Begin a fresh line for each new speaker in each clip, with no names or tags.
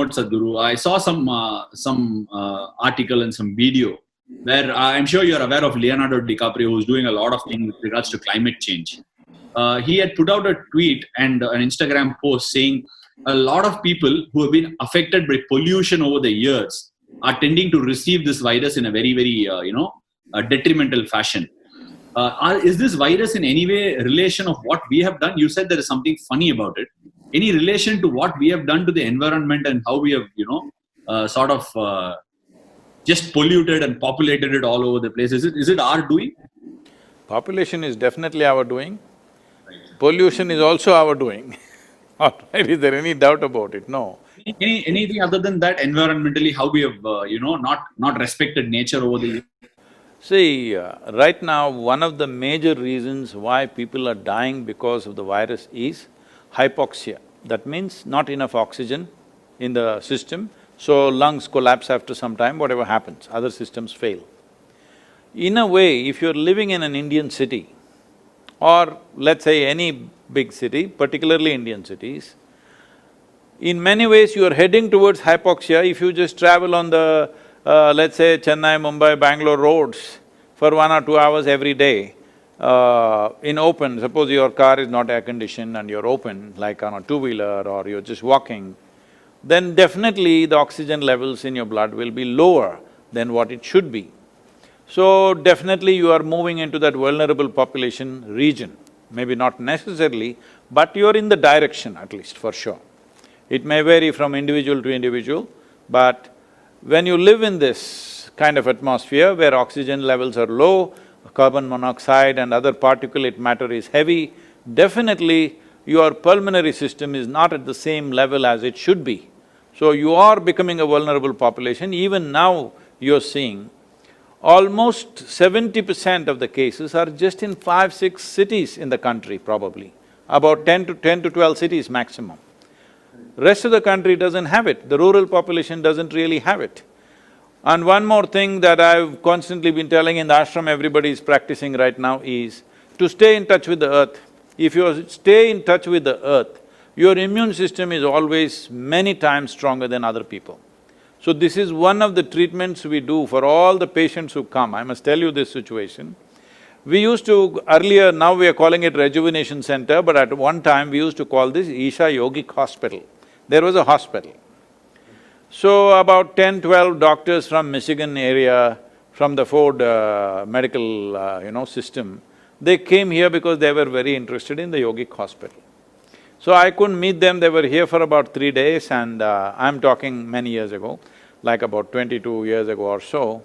note, Sadhguru. I saw some article and some video where I'm sure you're aware of Leonardo DiCaprio, who's doing a lot of things with regards to climate change. He had put out a tweet and an Instagram post saying a lot of people who have been affected by pollution over the years are tending to receive this virus in a very, very, detrimental fashion. Is this virus in any way a relation of what we have done? You said there is something funny about it. Any relation to what we have done to the environment and how we have, just polluted and populated it all over the place? Is it our doing?
Population is definitely our doing. Pollution is also our doing. Alright, is there any doubt about it? No.
Anything other than that, environmentally, how we have, not respected nature over the years?
See, right now, one of the major reasons why people are dying because of the virus is hypoxia. That means not enough oxygen in the system, so lungs collapse after some time, whatever happens, other systems fail. In a way, if you're living in an Indian city, or let's say any big city, particularly Indian cities, in many ways you are heading towards hypoxia if you just travel on the, let's say Chennai, Mumbai, Bangalore roads for 1 or 2 hours every day, in open, suppose your car is not air-conditioned and you're open, like on a two-wheeler or you're just walking, then definitely the oxygen levels in your blood will be lower than what it should be. So definitely you are moving into that vulnerable population region. Maybe not necessarily, but you're in the direction at least, for sure. It may vary from individual to individual, but when you live in this kind of atmosphere where oxygen levels are low, carbon monoxide and other particulate matter is heavy, definitely your pulmonary system is not at the same level as it should be. So you are becoming a vulnerable population. Even now you're seeing almost 70% of the cases are just in 5-6 cities in the country probably, about 10 to 12 cities maximum. Rest of the country doesn't have it, the rural population doesn't really have it. And one more thing that I've constantly been telling in the ashram, everybody is practicing right now, is to stay in touch with the earth. If you stay in touch with the earth, your immune system is always many times stronger than other people. So this is one of the treatments we do for all the patients who come. I must tell you this situation. We used to… earlier, now we are calling it Rejuvenation Center, but at one time we used to call this Isha Yogic Hospital. There was a hospital. So about 10-12 doctors from Michigan area, from the Ford medical system, they came here because they were very interested in the yogic hospital. So I couldn't meet them, they were here for about 3 days and I'm talking many years ago, like about 22 years ago or so.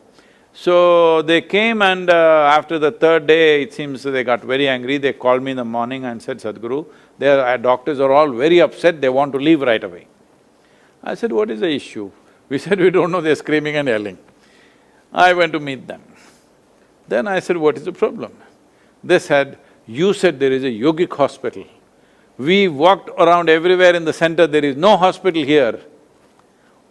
So they came and after the third day, it seems they got very angry, they called me in the morning and said, Sadhguru, their doctors are all very upset, they want to leave right away. I said, what is the issue? We said, we don't know, they're screaming and yelling. I went to meet them. Then I said, what is the problem? They said, you said there is a yogic hospital. We walked around everywhere in the center, there is no hospital here.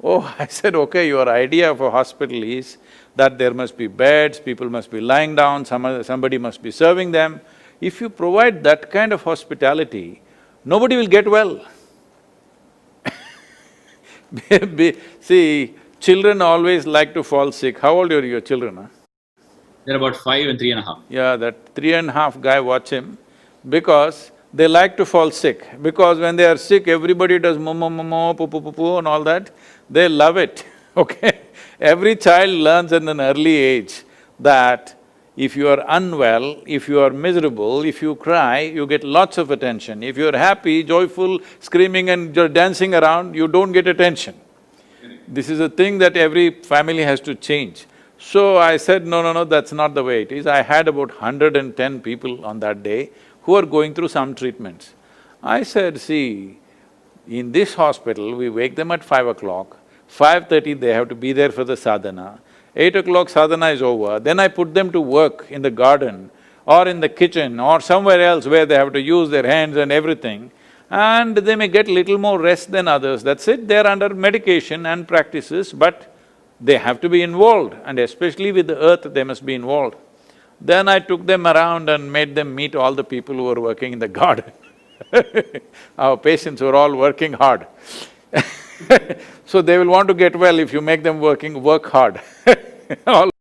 Oh, I said, okay, your idea of a hospital is that there must be beds, people must be lying down, somebody must be serving them. If you provide that kind of hospitality, nobody will get well. See, children always like to fall sick. How old are your children, huh?
They're about 5 and 3.5.
Yeah, that 3.5 guy, watch him, because they like to fall sick. Because when they are sick, everybody does mo, poo, poo, poo, poo and all that. They love it, okay? Every child learns at an early age that if you are unwell, if you are miserable, if you cry, you get lots of attention. If you're happy, joyful, screaming and dancing around, you don't get attention. This is a thing that every family has to change. So I said, no, that's not the way it is. I had about 110 people on that day who are going through some treatments. I said, see, in this hospital, we wake them at 5 o'clock, 5:30 they have to be there for the sadhana, 8 o'clock sadhana is over, then I put them to work in the garden or in the kitchen or somewhere else where they have to use their hands and everything, and they may get little more rest than others, that's it, they're under medication and practices, but they have to be involved, and especially with the earth, they must be involved. Then I took them around and made them meet all the people who were working in the garden. Our patients were all working hard. So they will want to get well if you make them work hard. All